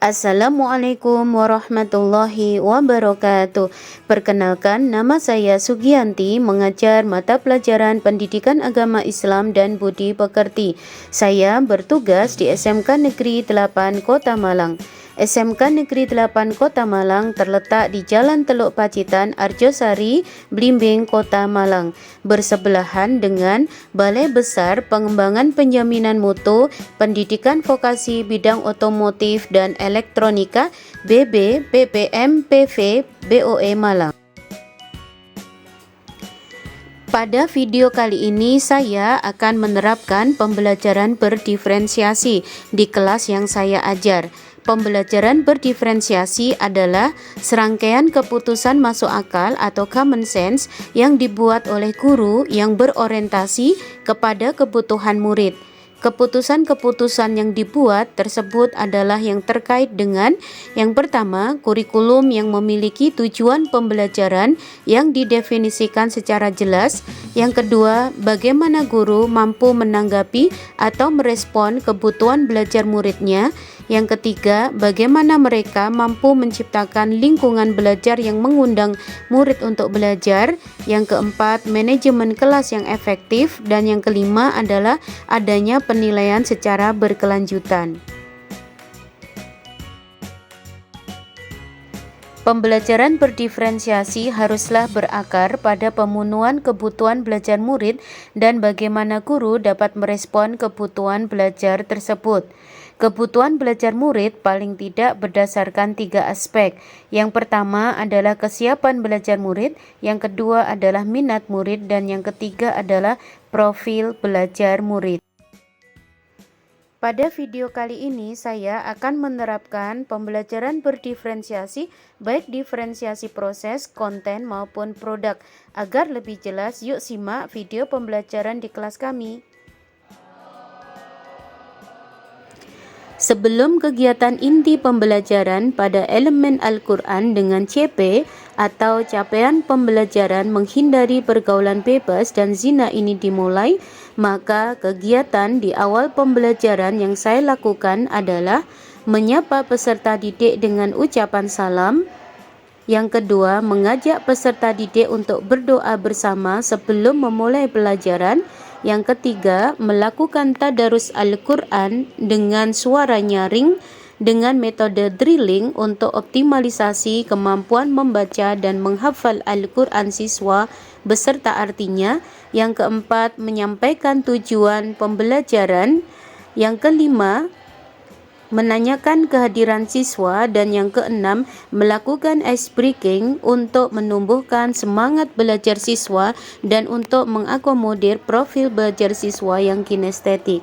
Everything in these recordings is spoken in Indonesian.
Assalamualaikum warahmatullahi wabarakatuh. Perkenalkan, nama saya Sugianti, mengajar mata pelajaran Pendidikan Agama Islam dan Budi Pekerti. Saya bertugas di SMK Negeri 8 Kota Malang. SMK Negeri 8 Kota Malang terletak di Jalan Teluk Pacitan, Arjosari, Blimbing, Kota Malang, bersebelahan dengan Balai Besar Pengembangan Penjaminan Mutu, Pendidikan Vokasi Bidang Otomotif dan Elektronika BB PPM PV BOE Malang. Pada video kali ini saya akan menerapkan pembelajaran berdiferensiasi di kelas yang saya ajar. Pembelajaran berdiferensiasi adalah serangkaian keputusan masuk akal atau common sense yang dibuat oleh guru yang berorientasi kepada kebutuhan murid. Keputusan-keputusan yang dibuat tersebut adalah yang terkait dengan yang pertama, kurikulum yang memiliki tujuan pembelajaran yang didefinisikan secara jelas. Yang kedua, bagaimana guru mampu menanggapi atau merespon kebutuhan belajar muridnya. Yang ketiga, bagaimana mereka mampu menciptakan lingkungan belajar yang mengundang murid untuk belajar. Yang keempat, manajemen kelas yang efektif. Dan yang kelima adalah adanya penilaian secara berkelanjutan. Pembelajaran berdiferensiasi haruslah berakar pada pemenuhan kebutuhan belajar murid dan bagaimana guru dapat merespon kebutuhan belajar tersebut. Kebutuhan belajar murid paling tidak berdasarkan 3 aspek. Yang pertama adalah kesiapan belajar murid, yang kedua adalah minat murid, dan yang ketiga adalah profil belajar murid. Pada video kali ini saya akan menerapkan pembelajaran berdiferensiasi, baik diferensiasi proses, konten maupun produk. Agar lebih jelas, yuk simak video pembelajaran di kelas kami. Sebelum kegiatan inti pembelajaran pada elemen Al-Quran dengan CP atau capaian pembelajaran menghindari pergaulan bebas dan zina ini dimulai, maka kegiatan di awal pembelajaran yang saya lakukan adalah menyapa peserta didik dengan ucapan salam. Yang kedua, mengajak peserta didik untuk berdoa bersama sebelum memulai pelajaran. Yang ketiga, melakukan tadarus Al-Quran dengan suara nyaring dengan metode drilling untuk optimalisasi kemampuan membaca dan menghafal Al-Quran siswa beserta artinya. Yang keempat, menyampaikan tujuan pembelajaran. Yang kelima, menanyakan kehadiran siswa. Dan yang keenam, melakukan ice breaking untuk menumbuhkan semangat belajar siswa dan untuk mengakomodir profil belajar siswa yang kinestetik.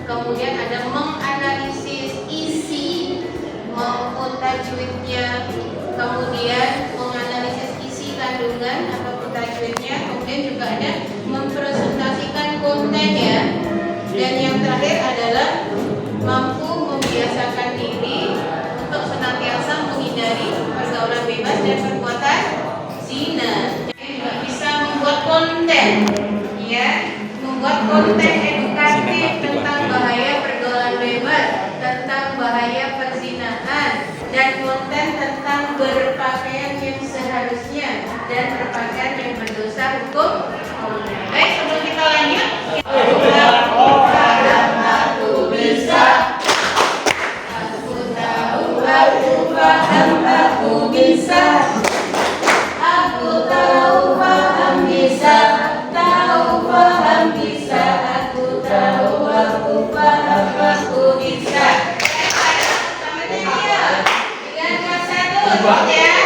Kemudian ada menganalisis isi maupun tajwidnya, kemudian menganalisis isi kandungan ataupun tajwidnya, kemudian juga ada mempresentasikan konten ya. Dan yang terakhir adalah mampu membiasakan diri untuk senantiasa menghindari pergaulan bebas dan perbuatan zina. Jadi juga bisa membuat konten ya, membuat konten edukatif tentang bahaya pergaulan bebas, tentang bahaya perzinahan, dan konten tentang berpakaian yang seharusnya dan berpakaian yang berdosa hukum. Baik, sebelum kita lanjut, aku bisa, aku tahu, aku paham, aku bisa, aku tahu, paham, bisa, tahu, paham, bisa, aku tahu, aku paham, aku bisa. Sama dia, dengan satu ya.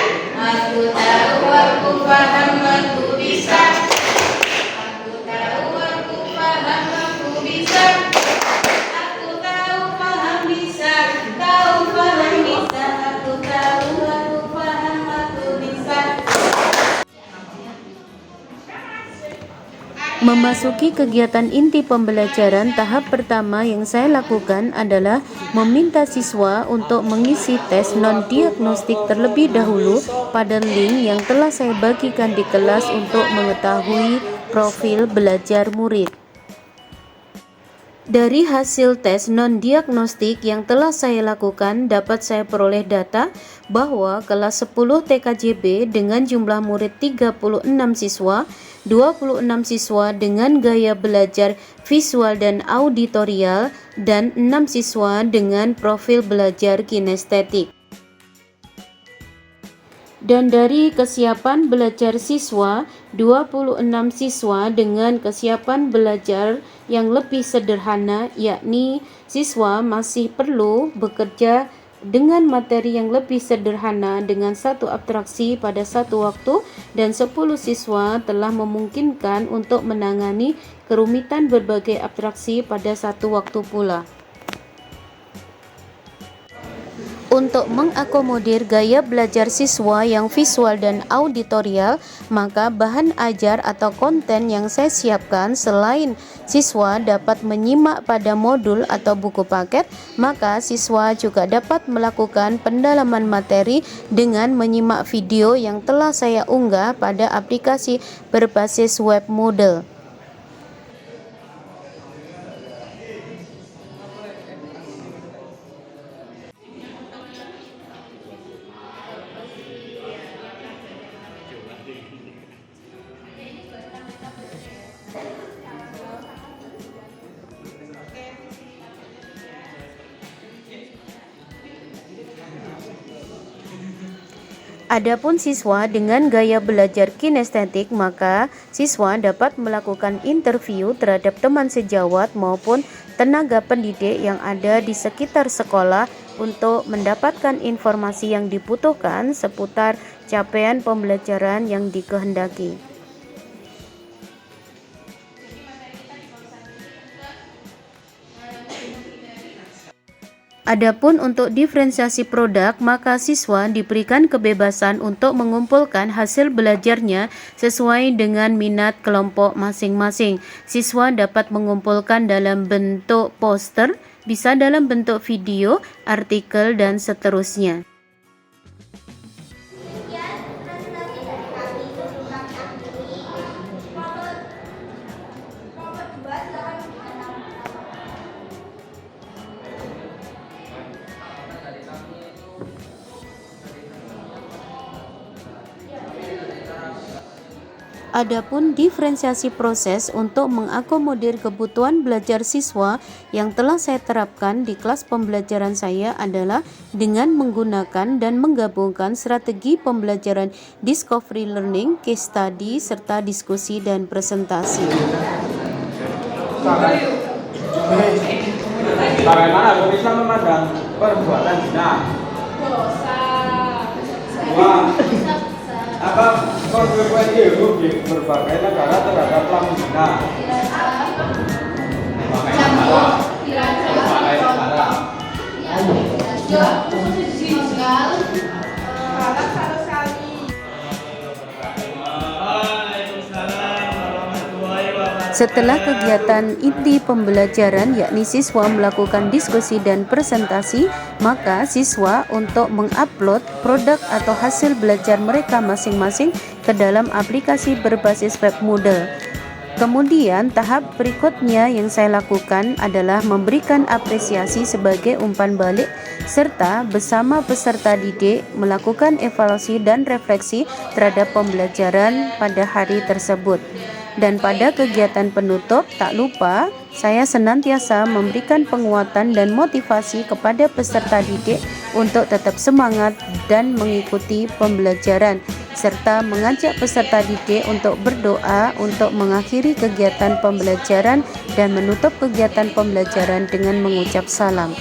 Aku tahu, aku paham, aku bisa. Aku tahu, aku paham, aku bisa. Aku tahu, paham, bisa. Tahu, paham, bisa. Aku tahu, aku paham, aku bisa. Memasuki kegiatan inti pembelajaran, tahap pertama yang saya lakukan adalah meminta siswa untuk mengisi tes non-diagnostik terlebih dahulu pada link yang telah saya bagikan di kelas untuk mengetahui profil belajar murid. Dari hasil tes non-diagnostik yang telah saya lakukan, dapat saya peroleh data bahwa kelas 10 TKJB dengan jumlah murid 36 siswa, 26 siswa dengan gaya belajar visual dan auditorial, dan 6 siswa dengan profil belajar kinestetik. Dan dari kesiapan belajar siswa, 26 siswa dengan kesiapan belajar yang lebih sederhana, yakni siswa masih perlu bekerja dengan materi yang lebih sederhana dengan satu abstraksi pada satu waktu, dan 10 siswa telah memungkinkan untuk menangani kerumitan berbagai abstraksi pada satu waktu pula. Untuk mengakomodir gaya belajar siswa yang visual dan auditorial, maka bahan ajar atau konten yang saya siapkan selain siswa dapat menyimak pada modul atau buku paket, maka siswa juga dapat melakukan pendalaman materi dengan menyimak video yang telah saya unggah pada aplikasi berbasis web Moodle. Adapun siswa dengan gaya belajar kinestetik, maka siswa dapat melakukan interview terhadap teman sejawat maupun tenaga pendidik yang ada di sekitar sekolah untuk mendapatkan informasi yang dibutuhkan seputar capaian pembelajaran yang dikehendaki. Adapun untuk diferensiasi produk, maka siswa diberikan kebebasan untuk mengumpulkan hasil belajarnya sesuai dengan minat kelompok masing-masing. Siswa dapat mengumpulkan dalam bentuk poster, bisa dalam bentuk video, artikel, dan seterusnya. Adapun diferensiasi proses untuk mengakomodir kebutuhan belajar siswa yang telah saya terapkan di kelas pembelajaran saya adalah dengan menggunakan dan menggabungkan strategi pembelajaran discovery learning, case study, serta diskusi dan presentasi. Bagaimana bisa memandang perbuatan zina? Apa konsekuensi hukum di berbagai negara terhadap pelaku zina? Setelah kegiatan inti pembelajaran, yakni siswa melakukan diskusi dan presentasi, maka siswa untuk mengupload produk atau hasil belajar mereka masing-masing ke dalam aplikasi berbasis web Moodle. Kemudian tahap berikutnya yang saya lakukan adalah memberikan apresiasi sebagai umpan balik serta bersama peserta didik melakukan evaluasi dan refleksi terhadap pembelajaran pada hari tersebut. Dan pada kegiatan penutup, tak lupa saya senantiasa memberikan penguatan dan motivasi kepada peserta didik untuk tetap semangat dan mengikuti pembelajaran, serta mengajak peserta didik untuk berdoa untuk mengakhiri kegiatan pembelajaran dan menutup kegiatan pembelajaran dengan mengucap salam.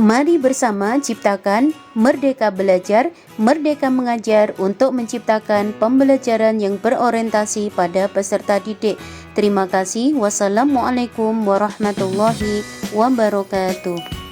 Mari bersama ciptakan Merdeka Belajar, Merdeka Mengajar untuk menciptakan pembelajaran yang berorientasi pada peserta didik. Terima kasih. Wassalamualaikum warahmatullahi wabarakatuh.